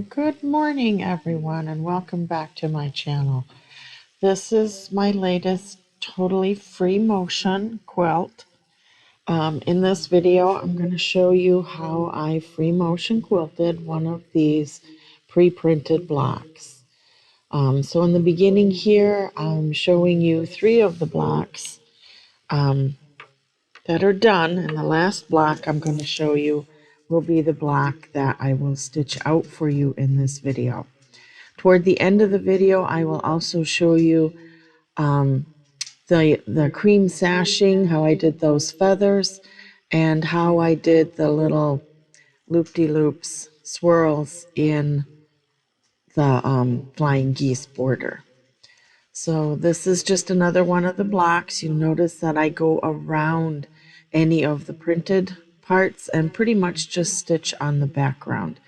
Good morning, everyone, and welcome back to my channel. This is my latest totally free motion quilt. In this video, I'm going to show you how I free motion quilted one of these pre-printed blocks. So in the beginning here, I'm showing you 3 of the blocks that are done, and the last block I'm going to show you will be the block that I will stitch out for you in this video. Toward the end of the video, I will also show you the cream sashing, how I did those feathers, and how I did the little loop-de-loops swirls in the flying geese border. So this is just another one of the blocks. You notice that I go around any of the printed parts and pretty much just stitch on the background.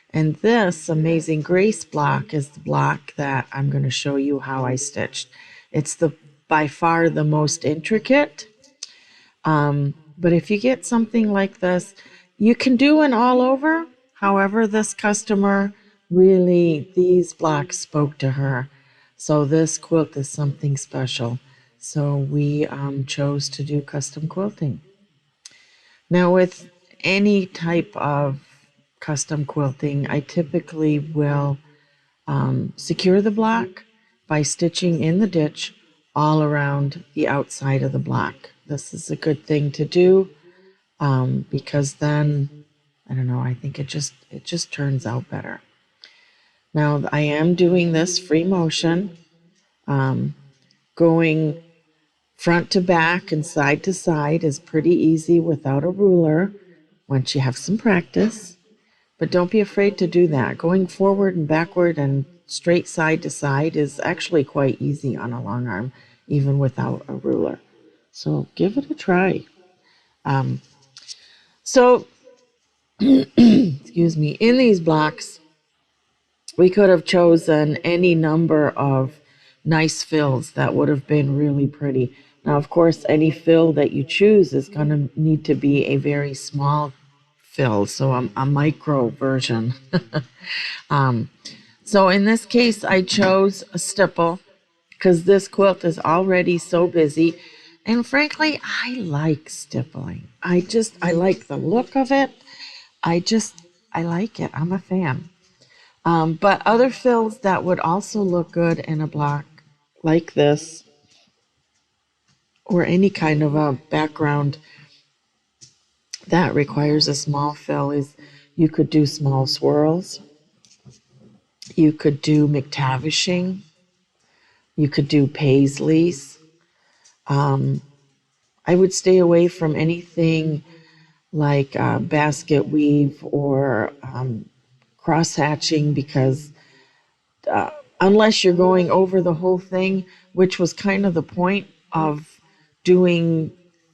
And this Amazing Grace block is the block that I'm going to show you how I stitched. It's by far the most intricate. But if you get something like this, you can do an all over. However, this customer really, these blocks spoke to her. So this quilt is something special. So we chose to do custom quilting. Now with any type of custom quilting, I typically will secure the block by stitching in the ditch all around the outside of the block. This is a good thing to do because then, I don't know, I think it just turns out better. Now I am doing this free motion, going front to back and side to side is pretty easy without a ruler once you have some practice. But don't be afraid to do that. Going forward and backward and straight side to side is actually quite easy on a long arm, even without a ruler. So give it a try. Excuse me, in these blocks, we could have chosen any number of nice fills that would have been really pretty. Now, of course, any fill that you choose is going to need to be a very small fill, so a micro version. So in this case, I chose a stipple because this quilt is already so busy. And frankly, I like stippling. I like the look of it. I like it. I'm a fan. But other fills that would also look good in a block like this, or any kind of a background that requires a small fill, is you could do small swirls. You could do McTavishing. You could do paisleys. I would stay away from anything like basket weave or cross hatching because unless you're going over the whole thing, which was kind of the point of doing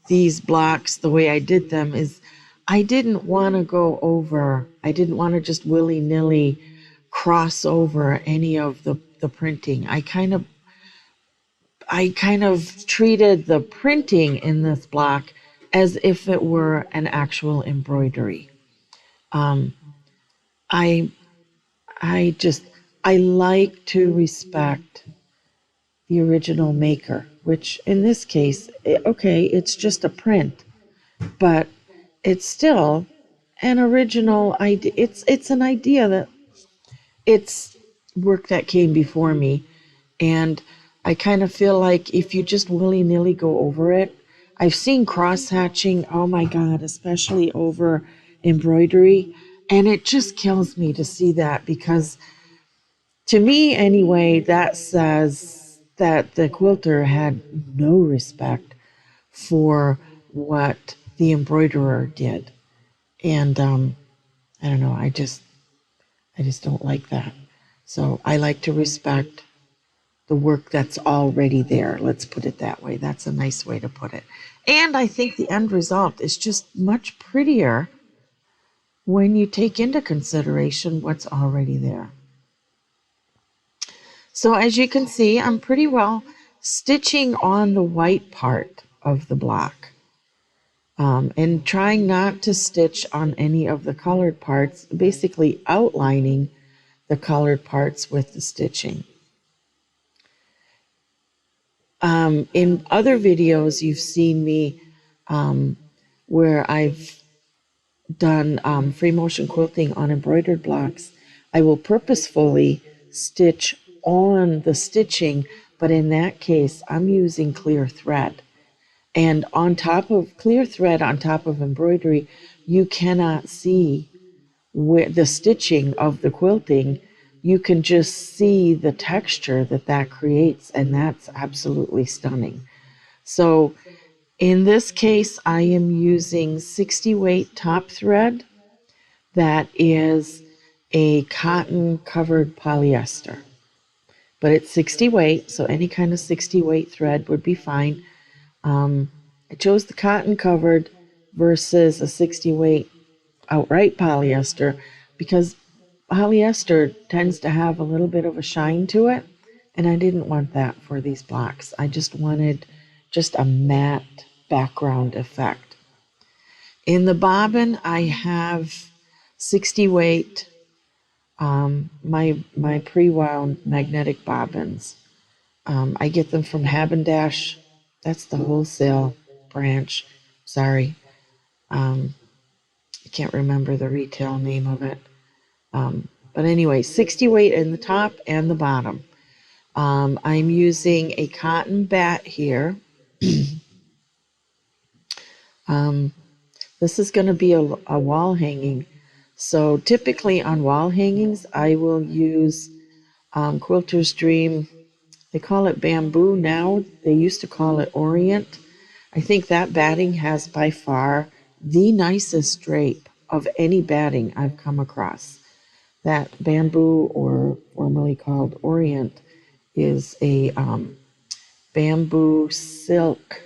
these blocks the way I did them, is I didn't want to go over, I didn't want to just willy-nilly cross over any of the printing. I kind of treated the printing in this block as if it were an actual embroidery. I like to respect the original maker, which in this case, okay, it's just a print, but it's still an original idea. It's an idea that it's work that came before me, and I kind of feel like if you just willy-nilly go over it, I've seen cross-hatching, oh my God, especially over embroidery, and it just kills me to see that because to me anyway, that says that the quilter had no respect for what the embroiderer did. And I don't know, I just don't like that. So I like to respect the work that's already there. Let's put it that way. That's a nice way to put it. And I think the end result is just much prettier when you take into consideration what's already there. So as you can see, I'm pretty well stitching on the white part of the block and trying not to stitch on any of the colored parts, basically outlining the colored parts with the stitching. In other videos, you've seen me where I've done free motion quilting on embroidered blocks. I will purposefully stitch on the stitching, but in that case, I'm using clear thread. And on top of clear thread, on top of embroidery, you cannot see where the stitching of the quilting. You can just see the texture that that creates, and that's absolutely stunning. So in this case, I am using 60 weight top thread that is a cotton covered polyester, but it's 60 weight, so any kind of 60 weight thread would be fine. I chose the cotton covered versus a 60 weight outright polyester because polyester tends to have a little bit of a shine to it, and I didn't want that for these blocks. I just wanted just a matte background effect. In the bobbin, I have 60 weight, my pre-wound magnetic bobbins. I get them from Dash. That's the wholesale branch. Sorry. I can't remember the retail name of it. But anyway, 60 weight in the top and the bottom. I'm using a cotton bat here. This is going to be a wall hanging. So typically on wall hangings, I will use Quilter's Dream. They call it bamboo now. They used to call it Orient. I think that batting has by far the nicest drape of any batting I've come across. That bamboo, or formerly called Orient, is a bamboo silk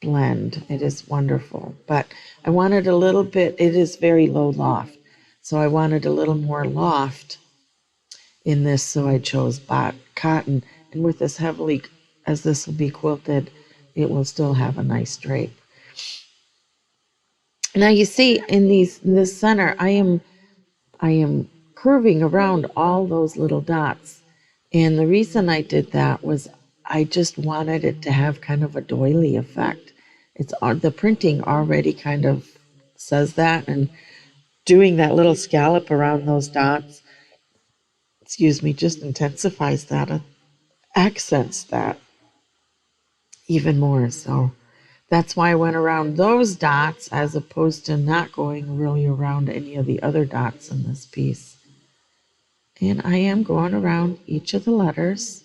blend. It is wonderful, but I wanted a little bit, it is very low loft, so I wanted a little more loft in this, so I chose cotton. And with this heavily, as this will be quilted, it will still have a nice drape. Now you see in this center, I am curving around all those little dots. And the reason I did that was I just wanted it to have kind of a doily effect. It's the printing already kind of says that, and doing that little scallop around those dots, excuse me, just intensifies that, accents that even more. So that's why I went around those dots as opposed to not going really around any of the other dots in this piece. And I am going around each of the letters.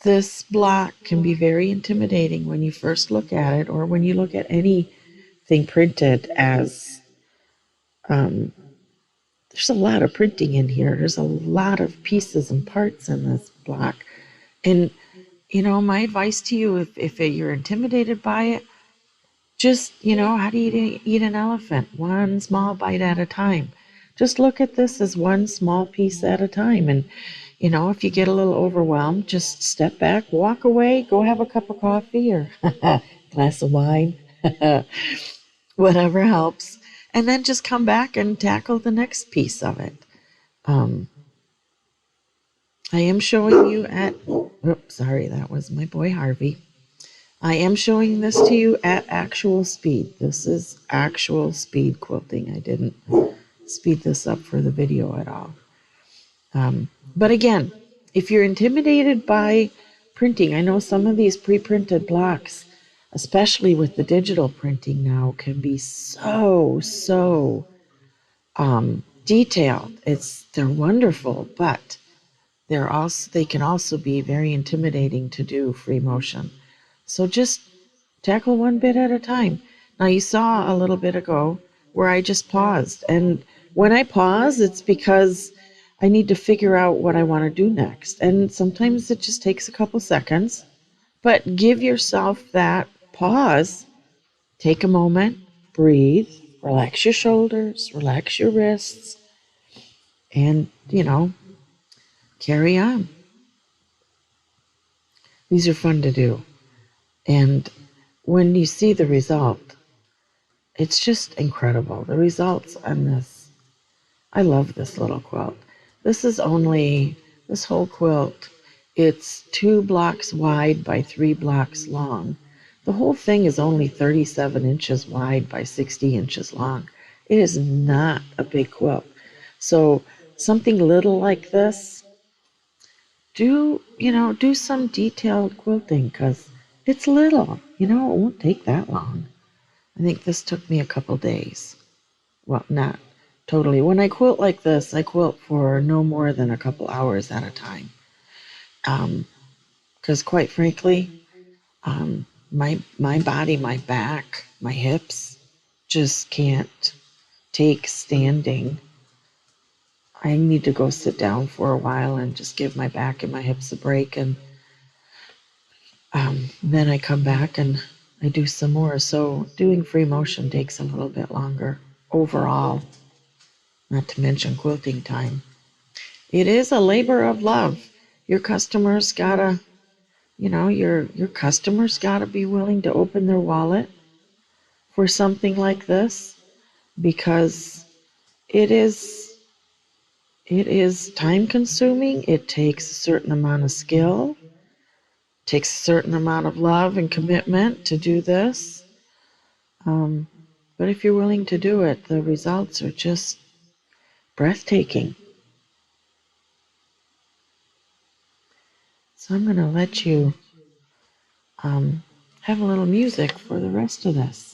This block can be very intimidating when you first look at it, or when you look at anything printed, as there's a lot of printing in here. There's a lot of pieces and parts in this block. And, you know, my advice to you, if you're intimidated by it, just, you know, how do you eat an elephant? One small bite at a time. Just look at this as one small piece at a time. And, you know, if you get a little overwhelmed, just step back, walk away, go have a cup of coffee or glass of wine, whatever helps. And then just come back and tackle the next piece of it. I am showing you at, oops, sorry, that was my boy Harvey. I am showing this to you at actual speed. This is actual speed quilting. I didn't speed this up for the video at all. But again, if you're intimidated by printing, I know some of these pre-printed blocks, especially with the digital printing now, can be so detailed. They're wonderful, but they can also be very intimidating to do free motion. So just tackle one bit at a time. Now you saw a little bit ago where I just paused. And when I pause, it's because I need to figure out what I want to do next. And sometimes it just takes a couple seconds. But give yourself that pause. Take a moment, breathe, relax your shoulders, relax your wrists, and, you know, carry on. These are fun to do. And when you see the result, it's just incredible. The results on this. I love this little quilt. This is only, this whole quilt, it's 2 blocks wide by 3 blocks long. The whole thing is only 37 inches wide by 60 inches long. It is not a big quilt. So something little like this, do some detailed quilting because it's little. It won't take that long. I think this took me a couple days. Well, not totally. When I quilt like this, I quilt for no more than a couple hours at a time. Because quite frankly, my body, my back, my hips just can't take standing. I need to go sit down for a while and just give my back and my hips a break, and then I come back and I do some more. So doing free motion takes a little bit longer overall, not to mention quilting time. It is a labor of love. Your customers gotta, your customers gotta be willing to open their wallet for something like this because it is it is time consuming. It takes a certain amount of skill, takes a certain amount of love and commitment to do this. But if you're willing to do it, the results are just breathtaking. So I'm going to let you have a little music for the rest of this.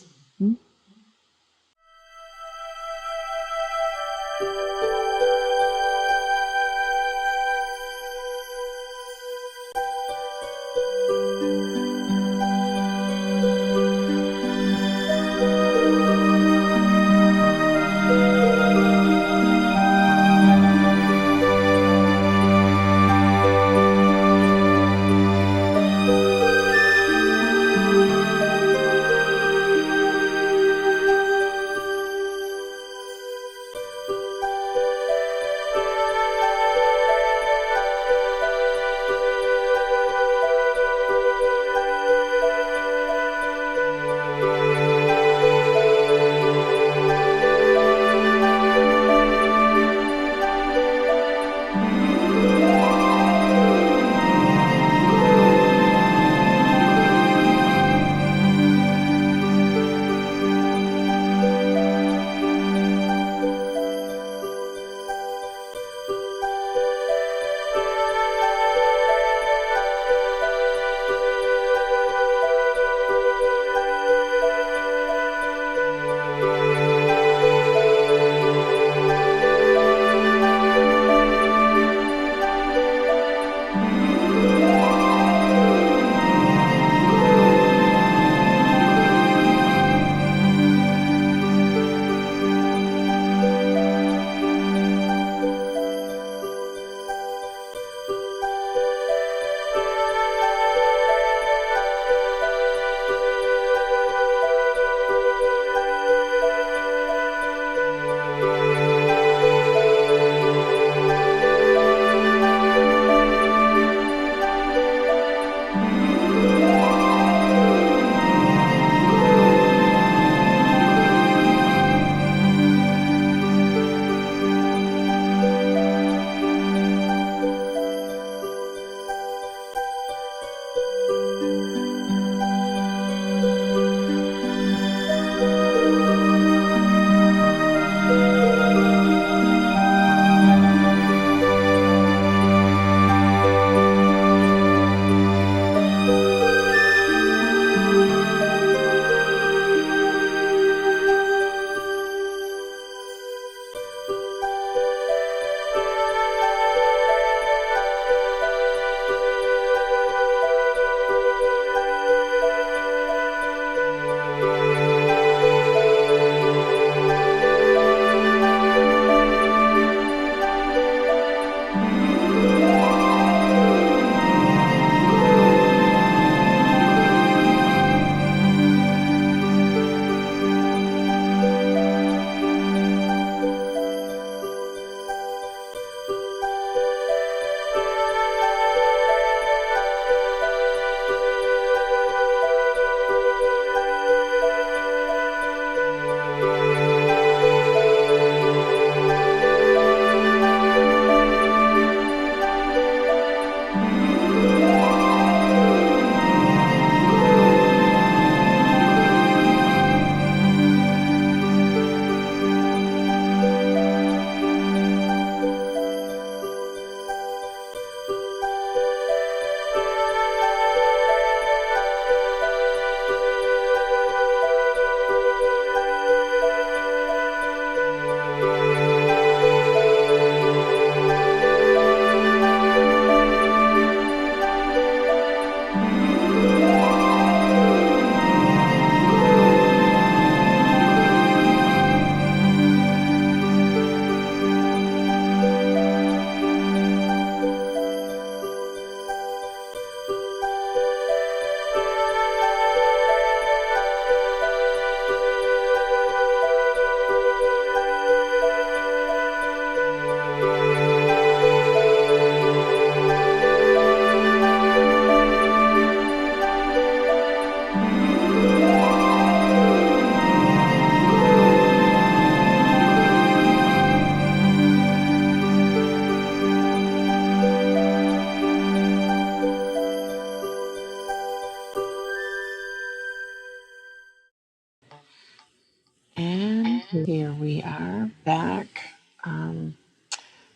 Here we are back.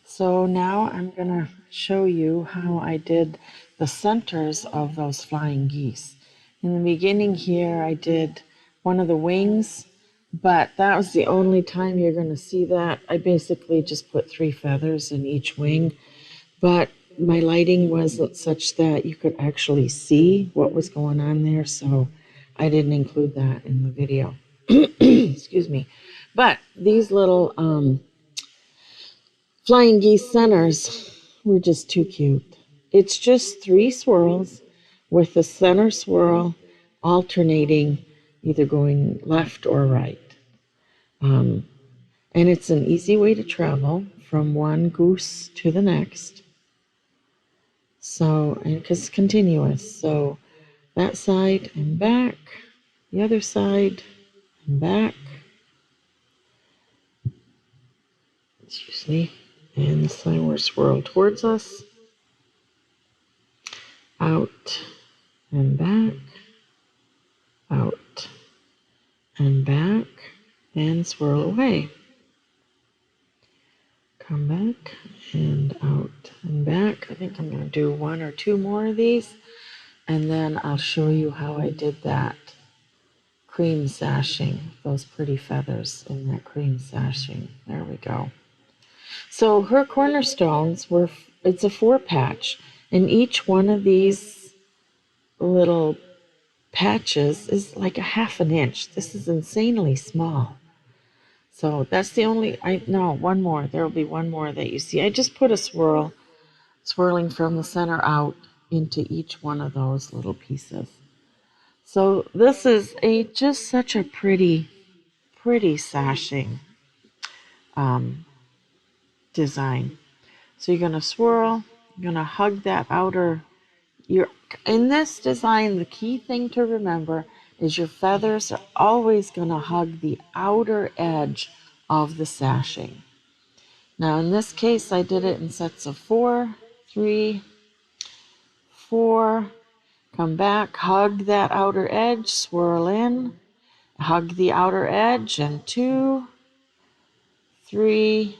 So now I'm going to show you how I did the centers of those flying geese. In the beginning here I did one of the wings, but that was the only time you're going to see that. I basically just put 3 feathers in each wing, but my lighting wasn't such that you could actually see what was going on there, so I didn't include that in the video. Excuse me. But these little flying geese centers were just too cute. It's just 3 swirls with the center swirl alternating, either going left or right. And it's an easy way to travel from one goose to the next. So, and because it's continuous. So that side and back, the other side and back. Excuse me. And this side we're swirled towards us. Out and back. Out and back. And swirl away. Come back and out and back. I think I'm going to do 1 or 2 more of these. And then I'll show you how I did that cream sashing. Those pretty feathers in that cream sashing. There we go. So her cornerstones were, it's a 4 patch, and each one of these little patches is like a 1/2 inch. This is insanely small. So that's the only, no, one more. There will be one more that you see. I just put a swirl, swirling from the center out into each one of those little pieces. So this is just such a pretty sashing design. So you're going to swirl, you're going to hug that outer, in this design, the key thing to remember is your feathers are always going to hug the outer edge of the sashing. Now in this case, I did it in sets of 4, 3, 4, come back, hug that outer edge, swirl in, hug the outer edge, and 2, 3,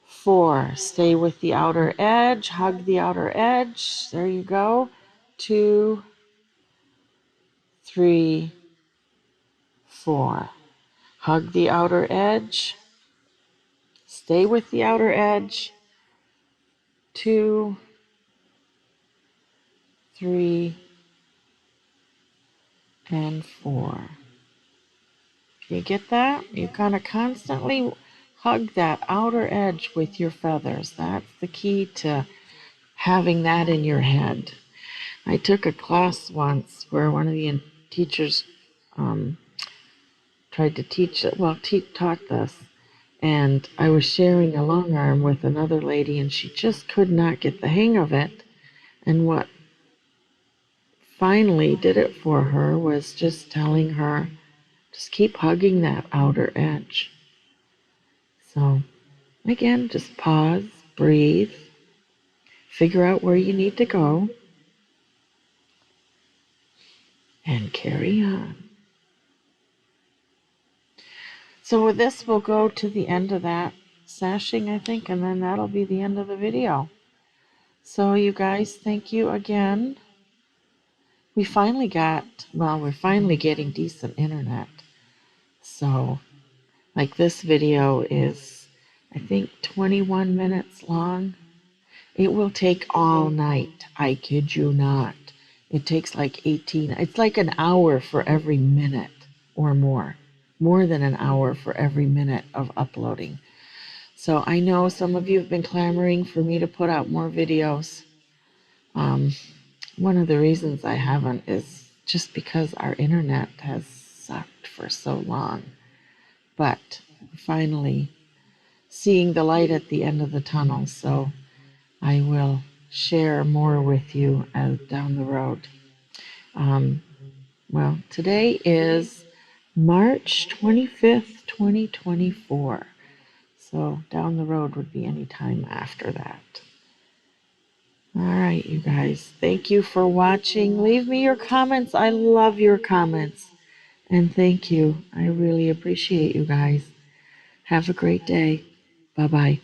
4. Stay with the outer edge, hug the outer edge. There you go. 2, 3, 4. Hug the outer edge. Stay with the outer edge. 2, 3, and 4. You get that? You kind of constantly hug that outer edge with your feathers. That's the key to having that in your head. I took a class once where one of the teachers tried to teach it, well, taught this, and I was sharing a long arm with another lady, and she just could not get the hang of it. And what finally did it for her was just telling her, just keep hugging that outer edge. So again, just pause, breathe, figure out where you need to go, and carry on. So with this, we'll go to the end of that sashing, I think, and then that'll be the end of the video. So you guys, thank you again. We finally got, well, we're finally getting decent internet. So, like this video is, I think, 21 minutes long. It will take all night. I kid you not. It takes like 18. It's like an hour for every minute or more. More than an hour for every minute of uploading. So I know some of you have been clamoring for me to put out more videos. One of the reasons I haven't is just because our internet has sucked for so long. But finally seeing the light at the end of the tunnel, so I will share more with you down the road. Well, today is March 25th, 2024. So down the road would be any time after that. All right, you guys. Thank you for watching. Leave me your comments. I love your comments. And thank you. I really appreciate you guys. Have a great day. Bye bye.